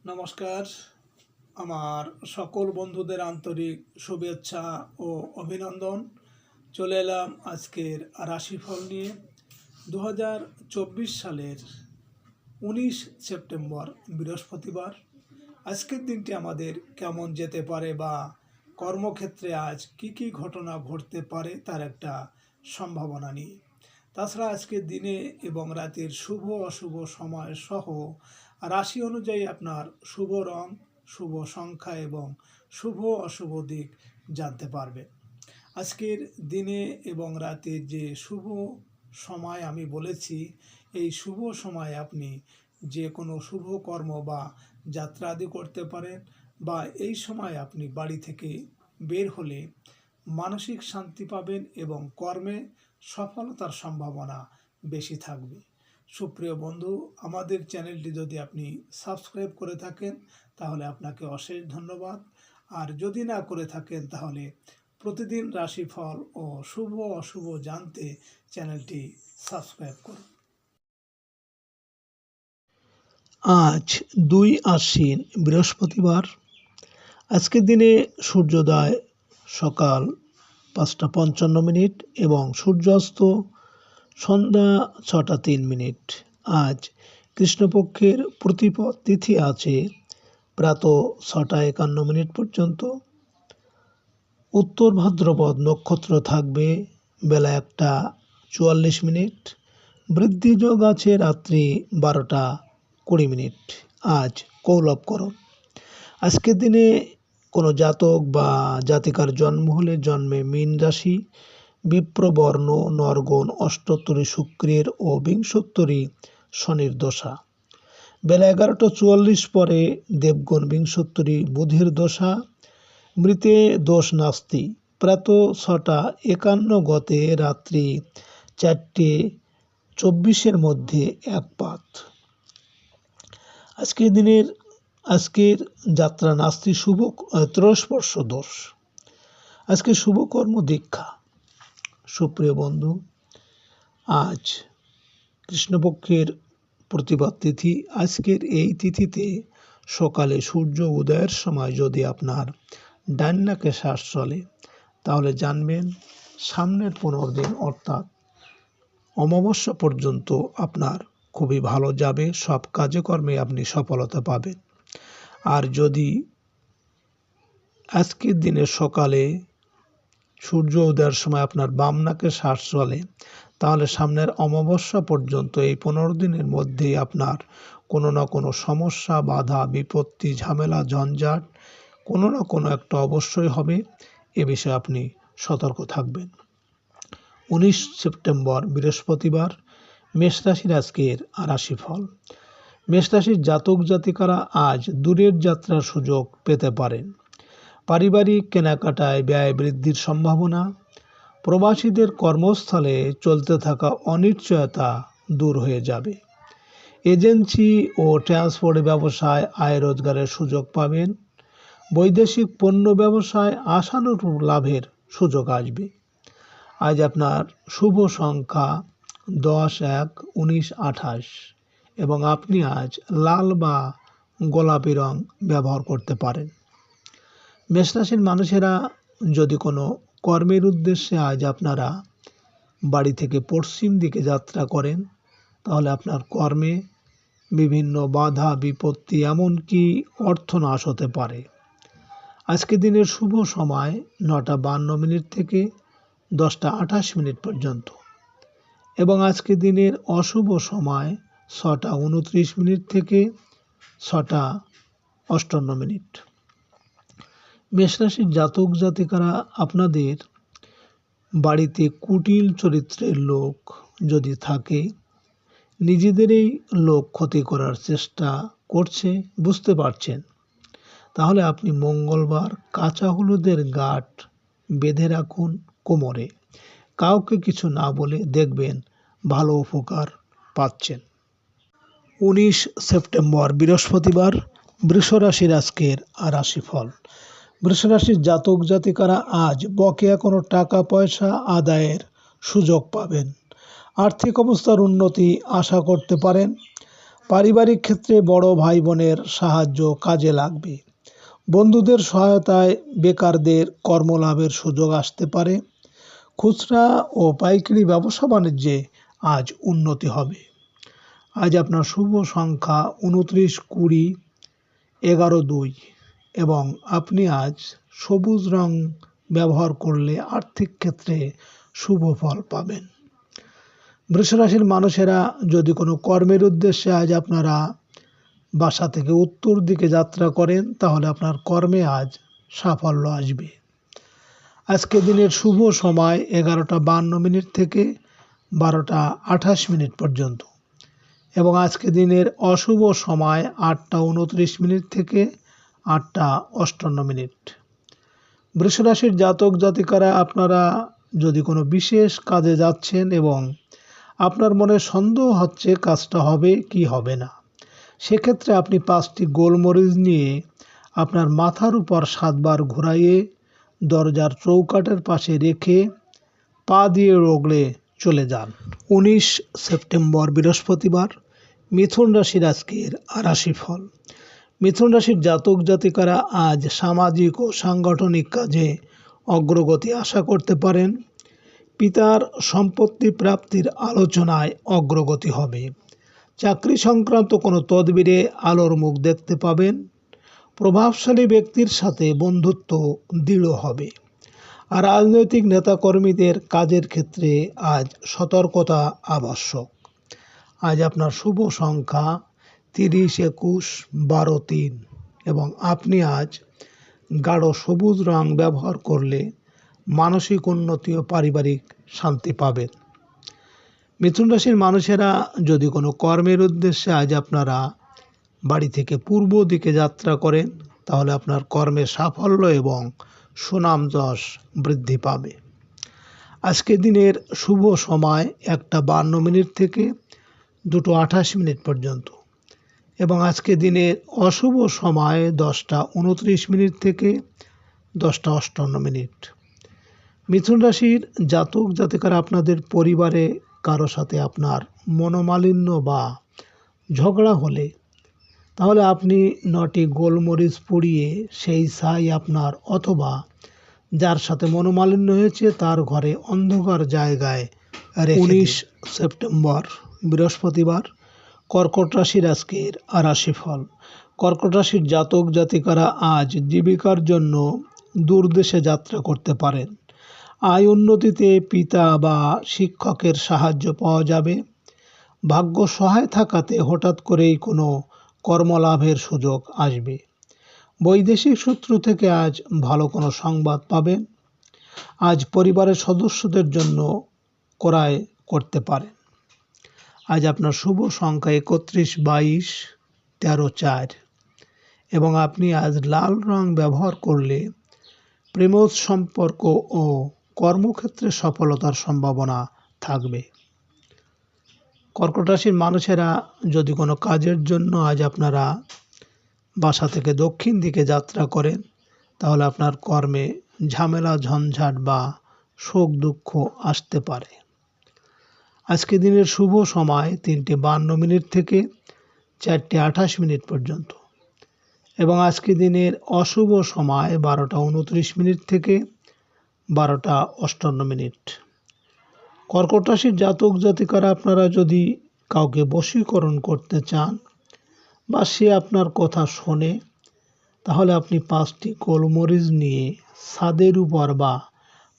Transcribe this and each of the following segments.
নমস্কার। আমার সকল বন্ধুদের আন্তরিক শুভেচ্ছা ও অভিনন্দন। চলে এলাম আজকের রাশিফল নিয়ে। 2024 সালের 19 সেপ্টেম্বর বৃহস্পতিবার। আজকের দিনটি আমাদের কেমন যেতে পারে বা কর্মক্ষেত্রে আজ কি ঘটনা ঘটতে পারে তার একটা সম্ভাবনা নিয়ে। তাছাড়া আজকের দিনে এবং রাতের শুভ অশুভ সময় সহ রাশি অনুযায়ী আপনার শুভ রং, শুভ সংখ্যা এবং শুভ অশুভ দিক জানতে পারবেন। আজকের দিনে এবং রাতের যে শুভ সময় আমি বলেছি, এই শুভ সময় আপনি যে কোনো শুভ কর্ম বা যাত্রা আদি করতে পারেন, বা এই সময় আপনি বাড়ি থেকে বের হলে মানসিক শান্তি পাবেন এবং কর্মে সফলতার সম্ভাবনা বেশি থাকবে। সুপ্রিয় বন্ধু, আমাদের চ্যানেলটি যদি আপনি সাবস্ক্রাইব করে থাকেন তাহলে আপনাকে অশেষ ধন্যবাদ। আর যদি না করে থাকেন তাহলে প্রতিদিন রাশিফল ও শুভ অশুভ জানতে চ্যানেলটি সাবস্ক্রাইব করুন। আজ 2 আশ্বিন বৃহস্পতিবার। আজকের দিনে সূর্যোদয় সকাল 5:55 এবং সূর্যাস্ত সন্ধ্যা 6:03। আজ কৃষ্ণপক্ষের প্রতিপদ তিথি আছে প্রাতঃ 6:51 পর্যন্ত। উত্তর ভাদ্রপদ নক্ষত্র থাকবে বেলা 1:44। বৃদ্ধিযোগ আছে রাত্রি 12:20। আজ কৌলবকরণ। আজকের দিনে কোনো জাতক বা জাতিকার জন্ম হলে জন্মে মীন রাশি, বিপ্রবর্ণ, নরগণ, অষ্টোত্তরী শুক্রের ও বিংশোত্তরী শনির দশা। বেলা 11:44 পরে দেবগণ বিংশোত্তরী বুধের দশা। মৃতে দোষ নাস্তি। প্রাতঃ 6:51 গতে রাত্রি 4:24 মধ্যে একপাত। আজকের যাত্রা নাস্তি শুভ ত্রস্পর্শ দোষ। আজকে শুভকর্ম দীক্ষা। সুপ্রিয় বন্ধু, আজ কৃষ্ণপক্ষের প্রতিপদ তিথি। আজকের এই তিথিতে সকালে সূর্য উদয়ের সময় যদি আপনার ডান নাকে শ্বাস চলে তাহলে জানবেন সামনের 15 দিন অর্থাৎ অমাবস্যা পর্যন্ত আপনার খুবই ভালো যাবে, সব কাজে কর্মে আপনি সফলতা পাবেন। আর যদি আজকের দিনের সকালে সূর্য উদয়ের সময় আপনার বাম নাকে শ্বাস চলে তাহলে সামনের অমাবস্যা পর্যন্ত এই 15 দিনের মধ্যেই আপনার কোনো না কোনো সমস্যা, বাধা, বিপত্তি, ঝামেলা, ঝঞ্ঝাট কোনো না কোনো একটা অবশ্যই হবে। এ বিষয়ে আপনি সতর্ক থাকবেন। 19 সেপ্টেম্বর বৃহস্পতিবার। মেষ রাশির আজকের রাশিফল। মেষ রাশির জাতক জাতিকারা আজ দূরের যাত্রার সুযোগ পেতে পারেন। পারিবারিক কেনাকাটায় ব্যয় বৃদ্ধির সম্ভাবনা। প্রবাসীদের কর্মস্থলে চলতে থাকা অনিশ্চয়তা দূর হয়ে যাবে। এজেন্সি ও ট্রান্সপোর্ট ব্যবসায় আয় রোজগারের সুযোগ পাবেন। বৈদেশিক পণ্য ব্যবসায় আশানুরূপ লাভের সুযোগ আসবে। আজ আপনার শুভ সংখ্যা 10, 1, 19, 28 এবং আপনি আজ লাল বা গোলাপি রং ব্যবহার করতে পারেন। মেষরাশির মানুষেরা যদি কোনো কর্মের উদ্দেশ্যে আজ আপনারা বাড়ি থেকে পশ্চিম দিকে যাত্রা করেন তাহলে আপনার কর্মে বিভিন্ন বাধা, বিপত্তি, এমনকি অর্থনাশ হতে পারে। আজকের দিনের শুভ সময় 9:52 থেকে 10:28 পর্যন্ত এবং আজকের দিনের অশুভ সময় 6:29 থেকে 6:58। মেষরাশির জাতক জাতিকারা আপনাদের বাড়িতে কুটিল চরিত্রের লোক যদি থাকে, নিজেদেরই লোক ক্ষতি করার চেষ্টা করছে, বুঝতে পারছেন, তাহলে আপনি মঙ্গলবার কাঁচা হলুদের গাঁট বেঁধে রাখুন কোমরে। কাউকে কিছু না বলে দেখবেন ভালো উপকার পাচ্ছেন। 19 সেপ্টেম্বর বৃহস্পতিবার। বৃষ রাশির আজকের রাশিফল। বৃষ রাশির জাতক জাতিকারা আজ বকেয়া কোনো টাকা পয়সা আদায়ের সুযোগ পাবেন। আর্থিক অবস্থার উন্নতি আশা করতে পারেন। পারিবারিক ক্ষেত্রে বড় ভাই বোনের সাহায্য কাজে লাগবে। বন্ধুদের সহায়তায় বেকারদের কর্মলাভের সুযোগ আসতে পারে। খুচরা ও পাইকারি ব্যবসা বাণিজ্যে আজ উন্নতি হবে। আজ আপনার শুভ সংখ্যা 29, 20, 11, 2 এবং আপনি আজ সবুজ রং ব্যবহার করলে আর্থিক ক্ষেত্রে শুভ ফল পাবেন। বৃষরাশির মানুষেরা যদি কোনো কর্মের উদ্দেশ্যে আজ আপনারা বাসা থেকে উত্তর দিকে যাত্রা করেন, তাহলে আপনার কর্মে আজ সাফল্য আসবে। আজকে দিনের শুভ সময় 11:52 থেকে 12:28 পর্যন্ত এবং আজকে দিনের অশুভ সময় 8:29 থেকে 8:58। বৃষরাশির জাতক জাতিকারা আপনারা যদি কোনো বিশেষ কাজে যাচ্ছেন এবং আপনার মনে সন্দেহ হচ্ছে কাজটা হবে কি হবে না, সেক্ষেত্রে আপনি 5টি গোলমরিচ নিয়ে আপনার মাথার উপর 7 বার ঘুরাইয়ে দরজার চৌকাঠের পাশে রেখে পা দিয়ে রগড়ে চলে যান। 19 সেপ্টেম্বর বৃহস্পতিবার, মিথুন রাশির আজকের রাশিফল। মিথুন রাশির জাতক জাতিকারা আজ সামাজিক ও সাংগঠনিক কাজে অগ্রগতি আশা করতে পারেন। পিতার সম্পত্তি প্রাপ্তির আলোচনায় অগ্রগতি হবে। চাকরি সংক্রান্ত কোনো তদবিরে আলোর মুখ দেখতে পাবেন। প্রভাবশালী ব্যক্তির সাথে বন্ধুত্ব দৃঢ় হবে। আর রাজনৈতিক নেতাকর্মীদের কাজের ক্ষেত্রে আজ সতর্কতা আবশ্যক। আজ আপনার শুভ সংখ্যা 30, 21, 12, 3 এবং আপনি আজ গাঢ় সবুজ রং ব্যবহার করলে মানসিক উন্নতি ও পারিবারিক শান্তি পাবেন। মিথুন রাশির মানুষেরা যদি কোনো কর্মের উদ্দেশ্যে আজ আপনারা বাড়ি থেকে পূর্ব দিকে যাত্রা করেন, তাহলে আপনার কর্মে সাফল্য এবং সুনাম যশ বৃদ্ধি পাবে। আজকে দিনের শুভ সময় 1:52 থেকে 2:28 পর্যন্ত এবং আজকে দিনের অশুভ সময় 10:29 থেকে 10:58। মিথুন রাশির জাতক জাতিকারা আপনাদের পরিবারে কারো সাথে আপনার মনোমালিন্য বা ঝগড়া হলে তাহলে আপনি 9টি গোলমরিচ পুড়িয়ে সেই ছাই আপনার অথবা যার সাথে মনোমালিন্য হয়েছে তার ঘরে অন্ধকার জায়গায় রেখে দিন। 19 সেপ্টেম্বর বৃহস্পতিবার, কর্কট রাশির আজকের রাশিফল। কর্কট রাশির জাতক জাতিকারা আজ জীবিকার জন্য দূরদেশে যাত্রা করতে পারেন। আয় উন্নতিতে পিতা বা শিক্ষকের সাহায্য পাওয়া যাবে। ভাগ্য সহায় থাকাতে হঠাৎ করেই কোনো কর্মলাভের সুযোগ আসবে। বৈদেশিক সূত্র থেকে আজ ভালো কোনো সংবাদ পাবেন। আজ পরিবারের সদস্যদের জন্য ক্রয় করতে পারেন। আজ আপনার শুভ সংখ্যা 31, 22, 13, 4 এবং আপনি আজ লাল রং ব্যবহার করলে প্রেমজ সম্পর্ক ও কর্মক্ষেত্রে সফলতার সম্ভাবনা থাকবে। কর্কট রাশির মানুষেরা যদি কোনো কাজের জন্য আজ আপনারা বাসা থেকে দক্ষিণ দিকে যাত্রা করেন, তাহলে আপনার কর্মে ঝামেলা ঝঞ্ঝাট বা শোক দুঃখ আসতে পারে। আজকে দিনের শুভ সময় 3:52 থেকে 4:28 পর্যন্ত এবং আজকে দিনের অশুভ সময় 12:29 থেকে 12:58। কর্কট রাশির জাতক জাতিকারা আপনারা যদি কাউকে বশীকরণ করতে চান বা সে আপনার কথা শোনে, তাহলে আপনি 5টি গোলমরিচ নিয়ে ছাদের উপর বা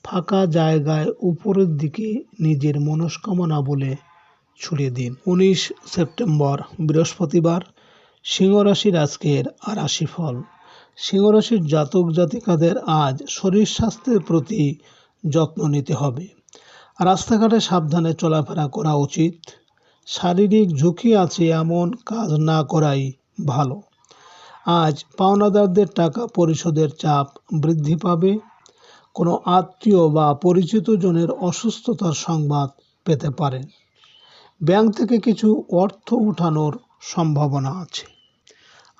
ফাঁকা জায়গায় উপরের দিকে নিজের মনস্কামনা বলে ছুড়ে দিন। 19 সেপ্টেম্বর বৃহস্পতিবার, সিংহ রাশির আজকের রাশিফল। সিংহ রাশির জাতক জাতিকাদের আজ শরীর স্বাস্থ্যের প্রতি যত্ন নিতে হবে। রাস্তাঘাটে সাবধানে চলাফেরা করা উচিত। শারীরিক ঝুঁকি আছে এমন কাজ না করাই ভালো। আজ পাওনাদারদের টাকা পরিশোধের চাপ বৃদ্ধি পাবে। কোনো আত্মীয় বা পরিচিত জনের অসুস্থতার সংবাদ পেতে পারেন। ব্যাংক থেকে কিছু অর্থ উঠানোর সম্ভাবনা আছে।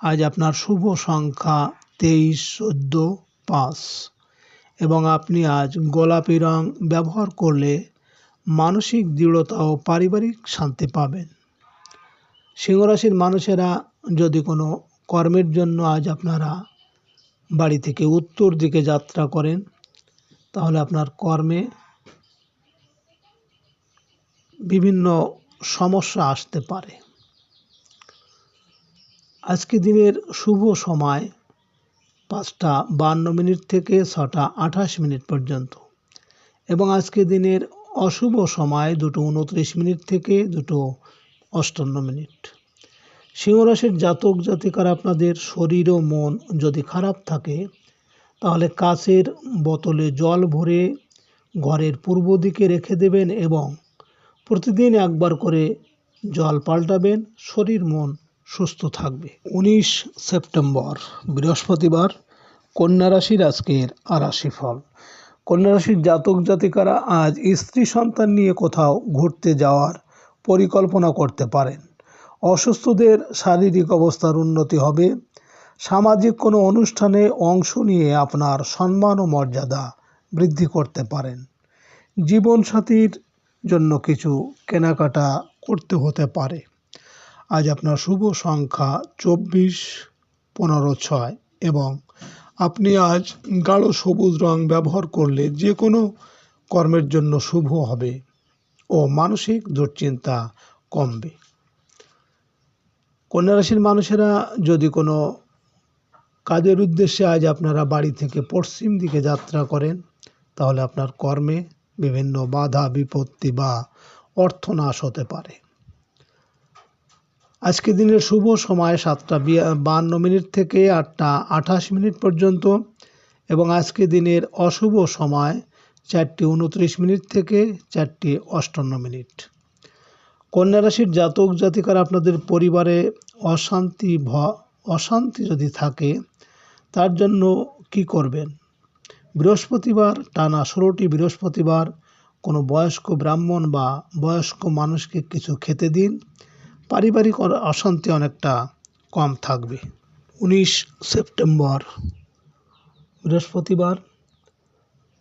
আজ আপনার শুভ সংখ্যা 23, 14, 5 এবং আপনি আজ গোলাপি রং ব্যবহার করলে মানসিক দৃঢ়তা ও পারিবারিক শান্তি পাবেন। সিংহরাশির মানুষেরা যদি কোনো কর্মের জন্য আজ আপনারা বাড়ি থেকে উত্তর দিকে যাত্রা করেন, তাহলে আপনার কর্মে বিভিন্ন সমস্যা আসতে পারে। আজকে দিনের শুভ সময় 5:52 থেকে 6:28 পর্যন্ত, এবং আজকে দিনের অশুভ সময় 2:29 থেকে 2:58। সিংহরাশির জাতক জাতিকারা আপনাদের শরীর ও মন যদি খারাপ থাকে, তাহলে কাচের বোতলে জল ভরে ঘরের পূর্ব দিকে রেখে দেবেন এবং প্রতিদিন একবার করে জল পাল্টাবেন। শরীর মন সুস্থ থাকবে। 19 সেপ্টেম্বর বৃহস্পতিবার, কন্যা রাশির আজকের রাশিফল। কন্যা রাশির জাতক জাতিকারা আজ স্ত্রী সন্তান নিয়ে কোথাও ঘুরতে যাওয়ার পরিকল্পনা করতে পারেন। অসুস্থদের শারীরিক অবস্থার উন্নতি হবে। সামাজিক কোনো অনুষ্ঠানে অংশ নিয়ে আপনার সম্মান ও মর্যাদা বৃদ্ধি করতে পারেন। জীবনসাথীর জন্য কিছু কেনাকাটা করতে হতে পারে। আজ আপনার শুভ সংখ্যা 24, 15, 6 এবং আপনি আজ গাঢ় সবুজ রং ব্যবহার করলে যে কোনো কর্মের জন্য শুভ হবে ও মানসিক দুশ্চিন্তা কমবে। কন্যা রাশির মানুষেরা যদি কোনো কাজের উদ্দেশ্যে আজ আপনারা বাড়ি থেকে পশ্চিম দিকে যাত্রা করেন, তাহলে আপনার কর্মে বিভিন্ন বাধা বিপত্তি বা অর্থনাশ হতে পারে। আজকে দিনের শুভ সময় 7:52 থেকে 8:28 পর্যন্ত, এবং আজকে দিনের অশুভ সময় 4:29 থেকে 4:58। কন্যা রাশির জাতক জাতিকারা আপনাদের পরিবারে অশান্তি যদি থাকে, তার জন্য কি করবেন? বৃহস্পতিবার, টানা 16টি বৃহস্পতিবার কোনো বয়স্ক ব্রাহ্মণ বা বয়স্ক মানুষকে কিছু খেতে দিন। পারিবারিক অশান্তি অনেকটা কম থাকবে। 19 সেপ্টেম্বর বৃহস্পতিবার,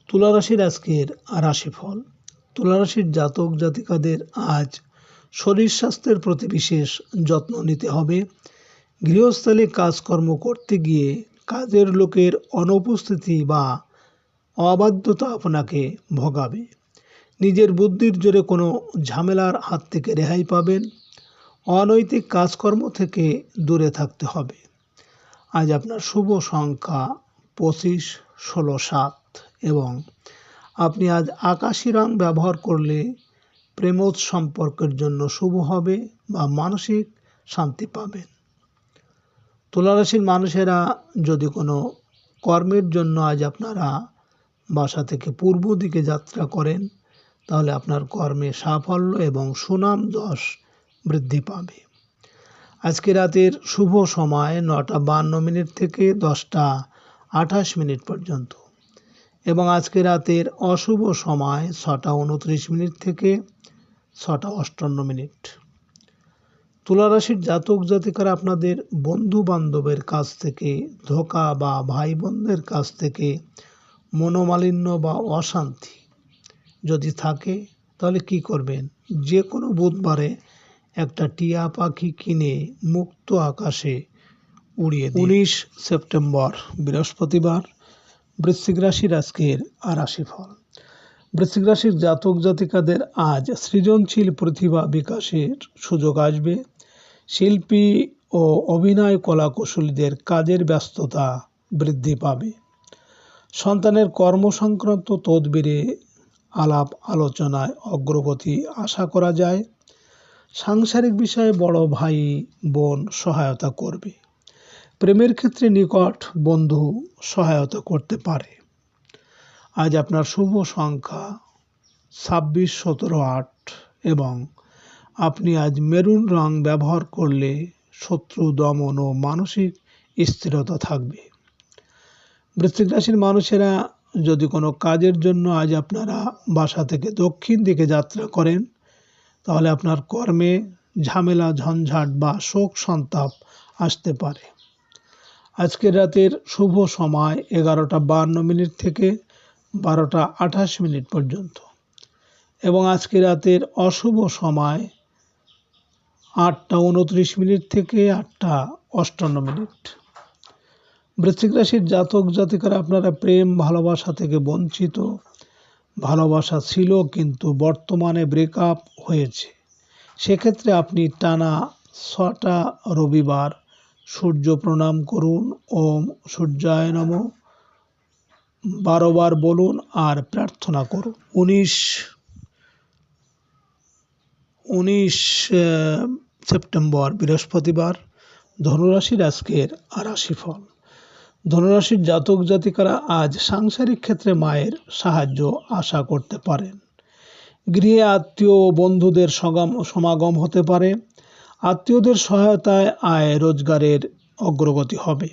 তুলা রাশির আজকের রাশিফল। তুলা রাশির জাতক জাতিকাদের আজ শরীর স্বাস্থ্যের প্রতি বিশেষ যত্ন নিতে হবে। গৃহস্থলে কাজকর্ম করতে গিয়ে কাজের লোকের অনুপস্থিতি বা অবাধ্যতা আপনাকে ভোগাবে। নিজের বুদ্ধির জোরে কোনো ঝামেলার হাত থেকে রেহাই পাবেন। অনৈতিক কাজকর্ম থেকে দূরে থাকতে হবে। আজ আপনার শুভ সংখ্যা 25, 16, 7 এবং আপনি আজ আকাশি রং ব্যবহার করলে প্রেমজ সম্পর্কের জন্য শুভ হবে বা মানসিক শান্তি পাবেন। তুলা রাশির মানুষেরা যদি কোনো কর্মের জন্য আজ আপনারা বাসা থেকে পূর্ব দিকে যাত্রা করেন, তাহলে আপনার কর্মে সাফল্য এবং সুনাম যশ বৃদ্ধি পাবে। আজকে রাতের শুভ সময় 9:52 থেকে 10:28 পর্যন্ত, এবং আজকে রাতের অশুভ সময় 6:29 থেকে 6:58। তুলা রাশির জাতক জাতিকারা আপনাদের বন্ধু বান্ধবের কাছ থেকে ধোঁকা বা ভাই বোনদের কাছ থেকে মনোমালিন্য বা অশান্তি যদি থাকে, তাহলে কি করবেন? যে কোনো বুধবারে একটা টিয়া পাখি কিনে মুক্ত আকাশে উড়িয়ে দিন। 19 সেপ্টেম্বর বৃহস্পতিবার, বৃশ্চিক রাশির আজকের রাশিফল। বৃশ্চিক রাশির জাতক জাতিকাদের আজ সৃজনশীল প্রতিভা বিকাশের সুযোগ আসবে। শিল্পী ও অভিনয় কলাকুশলীদের কাজের ব্যস্ততা বৃদ্ধি পাবে। সন্তানের কর্মসংক্রান্ত তদবিরে আলাপ আলোচনায় অগ্রগতি আশা করা যায়। সাংসারিক বিষয়ে বড় ভাই বোন সহায়তা করবে। প্রেমের ক্ষেত্রে নিকট বন্ধু সহায়তা করতে পারে। আজ আপনার শুভ সংখ্যা 26, 17, 8 এবং আপনি আজ মেরুন রং ব্যবহার করলে শত্রু দমন ও মানসিক স্থিরতা থাকবে। বৃশ্চিক রাশির মানুষেরা যদি কোনো কাজের জন্য আজ আপনারা বাসা থেকে দক্ষিণ দিকে যাত্রা করেন, তাহলে আপনার কর্মে ঝামেলা ঝঞ্ঝাট বা শোক সন্তাপ আসতে পারে। আজকের রাতের শুভ সময় 11:52 থেকে 12:28 পর্যন্ত, এবং আজকে রাতের অশুভ সময় 8:29 থেকে 8:58। বৃশ্চিক রাশির জাতক জাতিকারা আপনারা প্রেম ভালোবাসা থেকে বঞ্চিত। ভালোবাসা ছিল কিন্তু বর্তমানে ব্রেকআপ হয়েছে। সেক্ষেত্রে আপনি টানা 6টা রবিবার সূর্য প্রণাম করুন, ওম সূর্যায় নমঃ 12 বার বলুন আর প্রার্থনা করুন। 19 সেপ্টেম্বর বৃহস্পতিবার, ধনুরাশির আজকের রাশিফল। ধনুরাশির জাতক জাতিকারা আজ সাংসারিক ক্ষেত্রে মায়ের সাহায্য আশা করতে পারেন। গৃহে আত্মীয় ও বন্ধুদের সমাগম হতে পারে। আত্মীয়দের সহায়তায় আয় রোজগারের অগ্রগতি হবে।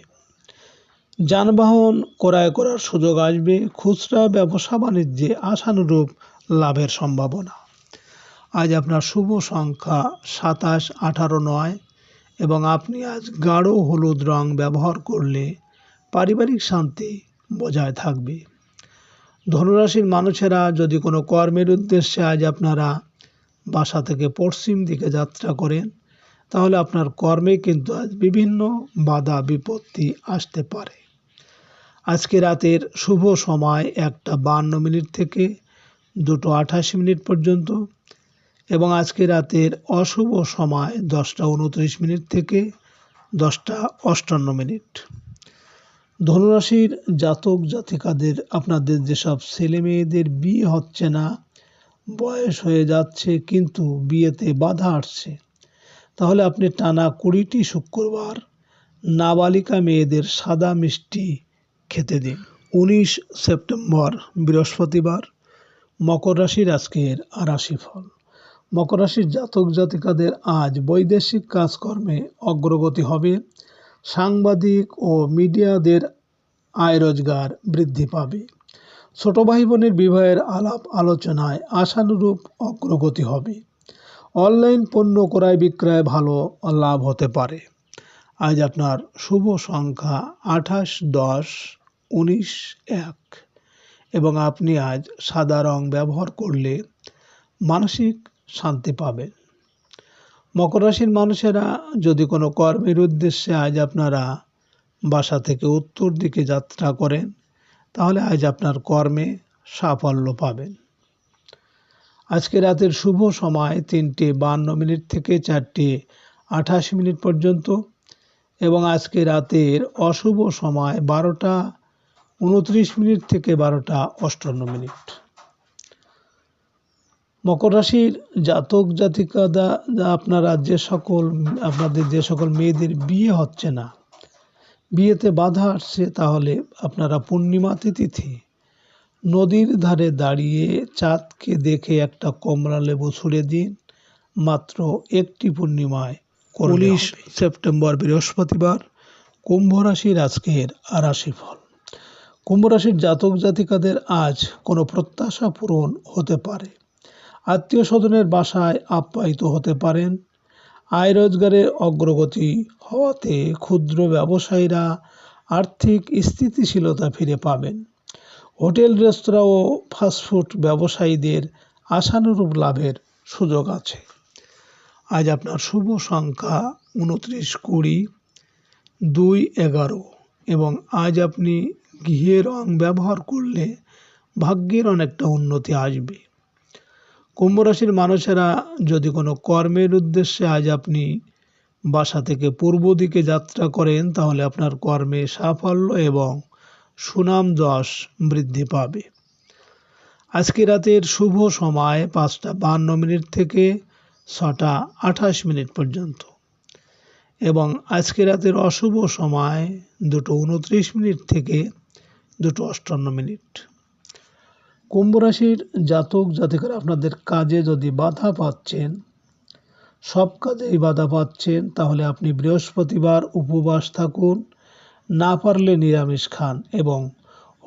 যানবাহন ক্রয় করার সুযোগ আসবে। খুচরা ব্যবসা বাণিজ্যে আশানুরূপ লাভের সম্ভাবনা। আজ আপনার শুভ সংখ্যা 27, 18, 9 এবং আপনি আজ গাঢ় হলুদ রং ব্যবহার করলে পারিবারিক শান্তি বজায় থাকবে। ধনুরাশির মানুষেরা যদি কোনো কর্মের উদ্দেশ্যে আজ আপনারা বাসা থেকে পশ্চিম দিকে যাত্রা করেন, তাহলে আপনার কর্মে কিন্তু আজ বিভিন্ন বাধা বিপত্তি আসতে পারে। আজকে রাতের শুভ সময় 1:52 থেকে 2:28 পর্যন্ত এবং আজকে রাতের অশুভ সময় 10:29 থেকে 10:58। ধনুরাশির জাতক জাতিকাদের আপনাদের যেসব ছেলে মেয়েদের বিয়ে হচ্ছে না, বয়স হয়ে যাচ্ছে কিন্তু বিয়েতে বাধা আসছে, তাহলে আপনি টানা 20টি শুক্রবার নাবালিকা মেয়েদের সাদা মিষ্টি খেতে দিন। 19 সেপ্টেম্বর বৃহস্পতিবার, মকর রাশির আজকের রাশিফল। মকর রাশির জাতক জাতিকাদের আজ বৈদেশিক কাজকর্মে অগ্রগতি হবে। সাংবাদিক ও মিডিয়াদের আয় রোজগার বৃদ্ধি পাবে। ছোট ভাই বোনের বিবাহের আলাপ আলোচনায় আশানুরূপ অগ্রগতি হবে। অনলাইন পণ্য ক্রয় বিক্রয় ভালো লাভ হতে পারে। আজ আপনার শুভ সংখ্যা 28, 10, 19, 1 এবং আপনি আজ সাদা রং ব্যবহার করলে মানসিক শান্তি পাবেন। মকর রাশির মানুষেরা যদি কোনো কর্মের উদ্দেশ্যে আজ আপনারা বাসা থেকে উত্তর দিকে যাত্রা করেন, তাহলে আজ আপনার কর্মে সাফল্য পাবেন। আজকে রাতের শুভ সময় 3:52 থেকে 4:28 পর্যন্ত এবং আজকে রাতের অশুভ সময় 12:29 থেকে 12:58। মকর রাশির জাতক জাতিকারা আপনাদের যে সকল মেয়েদের বিয়ে হচ্ছে না, বিয়েতে বাধা আসছে, তাহলে আপনারা পূর্ণিমা তিথি নদীর ধারে দাঁড়িয়ে চাঁদকে দেখে একটা কমলা লেবু ছুঁড়ে দিন। মাত্র একটি পূর্ণিমায়। 19 সেপ্টেম্বর বৃহস্পতিবার, কুম্ভ রাশির আজকের রাশিফল। কুম্ভ রাশির জাতক জাতিকাদের আজ কোনো প্রত্যাশা পূরণ হতে পারে। আত্মীয় স্বজনের বাসায় আপ্যায়িত হতে পারেন। আয় রোজগারে অগ্রগতি হওয়াতে ক্ষুদ্র ব্যবসায়ীরা আর্থিক স্থিতিশীলতা ফিরে পাবেন। হোটেল রেস্তোরাঁ ও ফাস্টফুড ব্যবসায়ীদের আশানুরূপ লাভের সুযোগ আছে। আজ আপনার শুভ সংখ্যা 29, 20, 2, 11 এবং আজ আপনি ঘিয়ে রং ব্যবহার করলে ভাগ্যের অনেকটা উন্নতি আসবে। কুম্ভ রাশির মানুষেরা যদি কোনো কর্মের উদ্দেশ্যে আজ আপনি বাসা থেকে পূর্ব দিকে যাত্রা করেন, তাহলে আপনার কর্মে সাফল্য এবং সুনাম যশ বৃদ্ধি পাবে। আজকে রাতের শুভ সময় 5:52 থেকে 6:28 পর্যন্ত এবং আজকে রাতের অশুভ সময় 2:29 থেকে 2:58। কুম্ভ রাশির জাতক জাতিকারা আপনাদের কাজে যদি বাধা পাচ্ছেন, সব কাজেই বাধা পাচ্ছেন, তাহলে আপনি বৃহস্পতিবার উপবাস থাকুন, না পারলে নিরামিষ খান এবং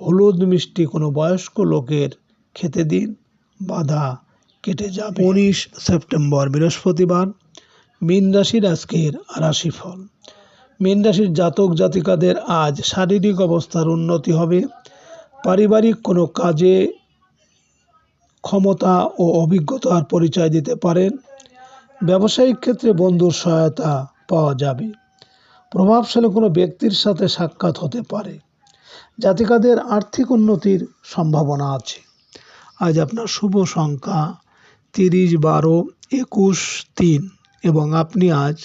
হলুদ মিষ্টি কোনো বয়স্ক লোকের খেতে দিন, বাধা কেটে যাবে। 19 সেপ্টেম্বর বৃহস্পতিবার, মীন রাশির আজকের রাশিফল। মীন রাশির জাতক জাতিকাদের আজ শারীরিক অবস্থার উন্নতি হবে। পারিবারিক কোনো কাজে ক্ষমতা ও অভিজ্ঞতার পরিচয় দিতে পারেন। ব্যবসায়িক ক্ষেত্রে বন্ধুর সহায়তা পাওয়া যাবে। প্রভাবশালী কোনো ব্যক্তির সাথে সাক্ষাৎ হতে পারে। জাতিকাদের আর্থিক উন্নতির সম্ভাবনা আছে। আজ আপনার শুভ সংখ্যা 30, 12, 21, 3 এবং আপনি আজ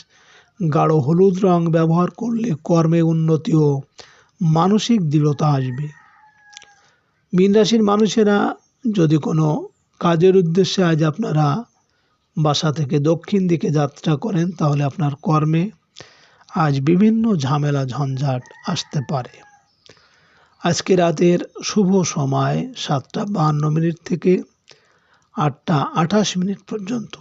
গাঢ় হলুদ রং ব্যবহার করলে কর্মে উন্নতি ও মানসিক দৃঢ়তা আসবে। মীন রাশির মানুষেরা যদি কোনো কাজের উদ্দেশ্যে আজ আপনারা বাসা থেকে দক্ষিণ দিকে যাত্রা করেন, তাহলে আপনার কর্মে আজ বিভিন্ন ঝামেলা ঝঞ্ঝাট আসতে পারে। আজকে রাতের শুভ সময় 7:52 থেকে 8:28 পর্যন্ত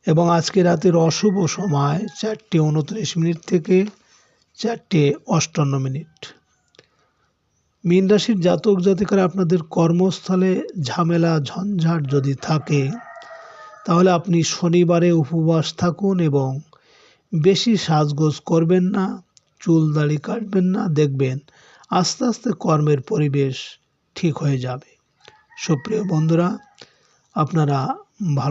এবং আজকে রাতের অশুভ সময় 4:29 থেকে 4:58। মীন রাশির জাতক জাতিকারা আপনাদের কর্মস্থলে ঝামেলা ঝঞ্ঝাট যদি থাকে, তাহলে আপনি শনিবারে উপবাস থাকুন এবং বেশি সাজগোজ করবেন না, চুল দাড়ি কাটবেন না। দেখবেন আস্তে আস্তে কর্মের পরিবেশ ঠিক হয়ে যাবে। সুপ্রিয় বন্ধুরা, আপনারা ভালো